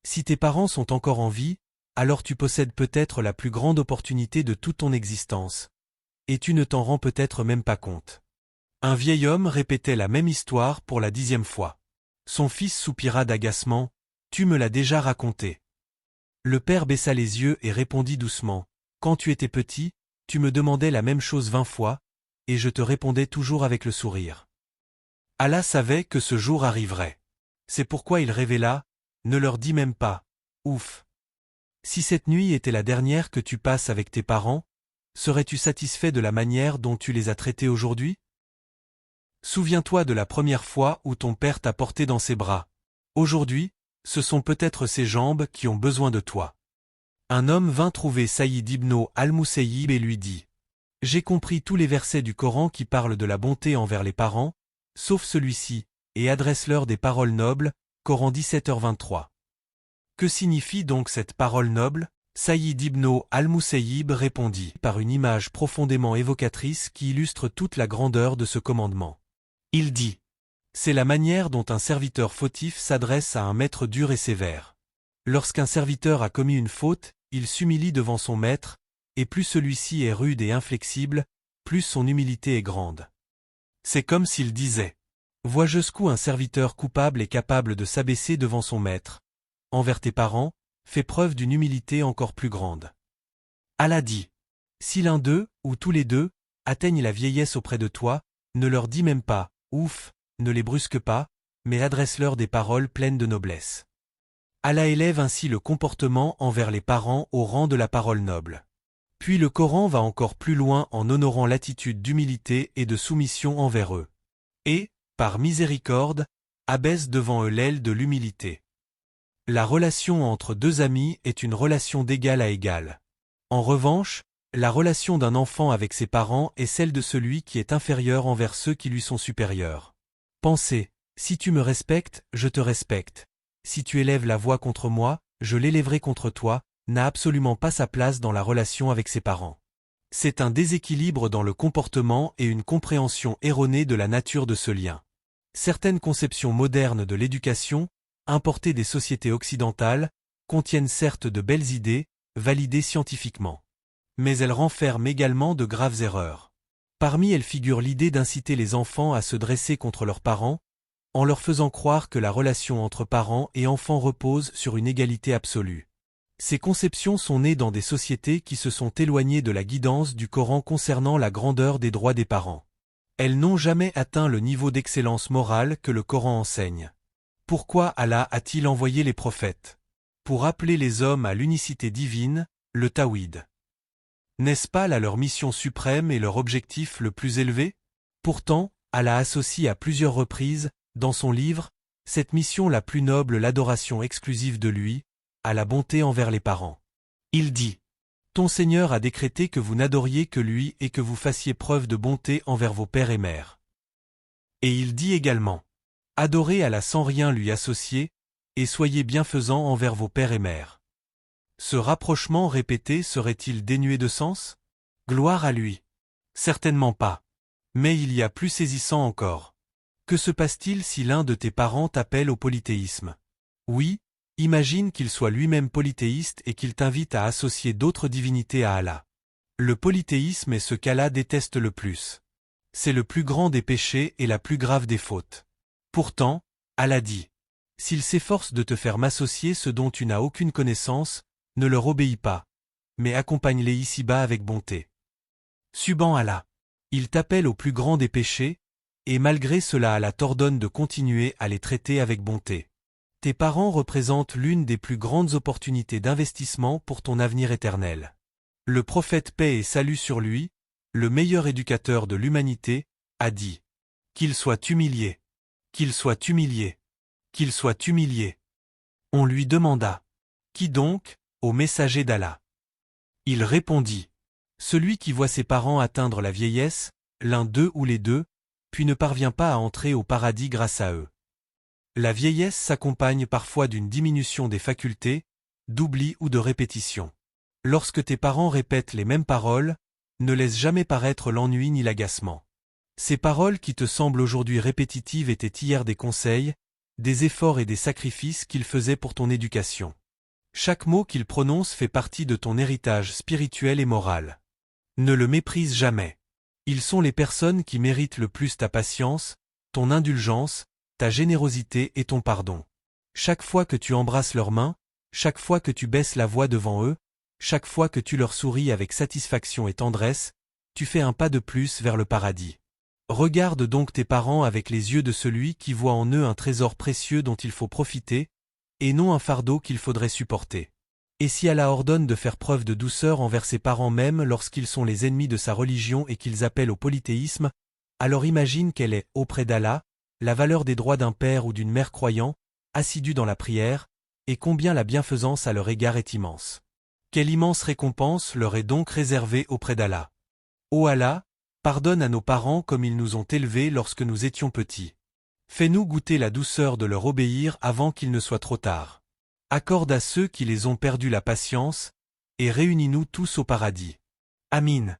Si tes parents sont encore en vie, alors tu possèdes peut-être la plus grande opportunité de toute ton existence. Et tu ne t'en rends peut-être même pas compte. Un vieil homme répétait la même histoire pour la 10e fois. Son fils soupira d'agacement, « Tu me l'as déjà raconté. » Le père baissa les yeux et répondit doucement, « Quand tu étais petit, tu me demandais la même chose 20 fois, et je te répondais toujours avec le sourire. » Allah savait que ce jour arriverait. C'est pourquoi il révéla, « Ne leur dis même pas, ouf. Si cette nuit était la dernière que tu passes avec tes parents, serais-tu satisfait de la manière dont tu les as traités aujourd'hui? Souviens-toi de la première fois où ton père t'a porté dans ses bras. Aujourd'hui, ce sont peut-être ses jambes qui ont besoin de toi. » Un homme vint trouver Saïd ibn al-Musayyib et lui dit, « J'ai compris tous les versets du Coran qui parlent de la bonté envers les parents, sauf celui-ci, et adresse-leur des paroles nobles, Coran 17h23. » Que signifie donc cette parole noble? Saïd ibn al-Musayyib répondit par une image profondément évocatrice qui illustre toute la grandeur de ce commandement. Il dit, c'est la manière dont un serviteur fautif s'adresse à un maître dur et sévère. Lorsqu'un serviteur a commis une faute, il s'humilie devant son maître, et plus celui-ci est rude et inflexible, plus son humilité est grande. C'est comme s'il disait, vois jusqu'où un serviteur coupable est capable de s'abaisser devant son maître. Envers tes parents, fais preuve d'une humilité encore plus grande. Allah dit, si l'un d'eux, ou tous les deux, atteignent la vieillesse auprès de toi, ne leur dis même pas, ouf, ne les brusque pas, mais adresse-leur des paroles pleines de noblesse. Allah élève ainsi le comportement envers les parents au rang de la parole noble. Puis le Coran va encore plus loin en honorant l'attitude d'humilité et de soumission envers eux. Et, par miséricorde, abaisse devant eux l'aile de l'humilité. La relation entre deux amis est une relation d'égal à égal. En revanche, la relation d'un enfant avec ses parents est celle de celui qui est inférieur envers ceux qui lui sont supérieurs. Pensez, si tu me respectes, je te respecte. Si tu élèves la voix contre moi, je l'élèverai contre toi, n'a absolument pas sa place dans la relation avec ses parents. C'est un déséquilibre dans le comportement et une compréhension erronée de la nature de ce lien. Certaines conceptions modernes de l'éducation, importées des sociétés occidentales, contiennent certes de belles idées, validées scientifiquement. Mais elles renferment également de graves erreurs. Parmi elles figure l'idée d'inciter les enfants à se dresser contre leurs parents, en leur faisant croire que la relation entre parents et enfants repose sur une égalité absolue. Ces conceptions sont nées dans des sociétés qui se sont éloignées de la guidance du Coran concernant la grandeur des droits des parents. Elles n'ont jamais atteint le niveau d'excellence morale que le Coran enseigne. Pourquoi Allah a-t-il envoyé les prophètes? Pour appeler les hommes à l'unicité divine, le Tawhid. N'est-ce pas là leur mission suprême et leur objectif le plus élevé? Pourtant, Allah associe à plusieurs reprises, dans son livre, cette mission la plus noble, l'adoration exclusive de lui, à la bonté envers les parents. Il dit, « Ton Seigneur a décrété que vous n'adoriez que lui et que vous fassiez preuve de bonté envers vos pères et mères. » Et il dit également, « Adorez Allah sans rien lui associer, et soyez bienfaisants envers vos pères et mères. » Ce rapprochement répété serait-il dénué de sens? Gloire à lui. Certainement pas. Mais il y a plus saisissant encore. Que se passe-t-il si l'un de tes parents t'appelle au polythéisme? Oui, imagine qu'il soit lui-même polythéiste et qu'il t'invite à associer d'autres divinités à Allah. Le polythéisme est ce qu'Allah déteste le plus. C'est le plus grand des péchés et la plus grave des fautes. Pourtant, Allah dit, « S'ils s'efforcent de te faire m'associer ce dont tu n'as aucune connaissance, ne leur obéis pas, mais accompagne-les ici-bas avec bonté. » Subhan Allah. Il t'appelle au plus grand des péchés, et malgré cela Allah t'ordonne de continuer à les traiter avec bonté. Tes parents représentent l'une des plus grandes opportunités d'investissement pour ton avenir éternel. Le prophète paix et salut sur lui, le meilleur éducateur de l'humanité, a dit, « Qu'il soit humilié, qu'il soit humilié, qu'il soit humilié. » On lui demanda, « Qui donc, ô messager d'Allah ?» Il répondit, « Celui qui voit ses parents atteindre la vieillesse, l'un d'eux ou les deux, puis ne parvient pas à entrer au paradis grâce à eux. » La vieillesse s'accompagne parfois d'une diminution des facultés, d'oubli ou de répétition. Lorsque tes parents répètent les mêmes paroles, ne laisse jamais paraître l'ennui ni l'agacement. Ces paroles qui te semblent aujourd'hui répétitives étaient hier des conseils, des efforts et des sacrifices qu'ils faisaient pour ton éducation. Chaque mot qu'ils prononcent fait partie de ton héritage spirituel et moral. Ne le méprise jamais. Ils sont les personnes qui méritent le plus ta patience, ton indulgence, ta générosité et ton pardon. Chaque fois que tu embrasses leurs mains, chaque fois que tu baisses la voix devant eux, chaque fois que tu leur souris avec satisfaction et tendresse, tu fais un pas de plus vers le paradis. Regarde donc tes parents avec les yeux de celui qui voit en eux un trésor précieux dont il faut profiter, et non un fardeau qu'il faudrait supporter. Et si Allah ordonne de faire preuve de douceur envers ses parents même lorsqu'ils sont les ennemis de sa religion et qu'ils appellent au polythéisme, alors imagine quelle est, auprès d'Allah, la valeur des droits d'un père ou d'une mère croyant, assidu dans la prière, et combien la bienfaisance à leur égard est immense. Quelle immense récompense leur est donc réservée auprès d'Allah. Ô Allah, pardonne à nos parents comme ils nous ont élevés lorsque nous étions petits. Fais-nous goûter la douceur de leur obéir avant qu'il ne soit trop tard. Accorde à ceux qui les ont perdus la patience, et réunis-nous tous au paradis. Amin.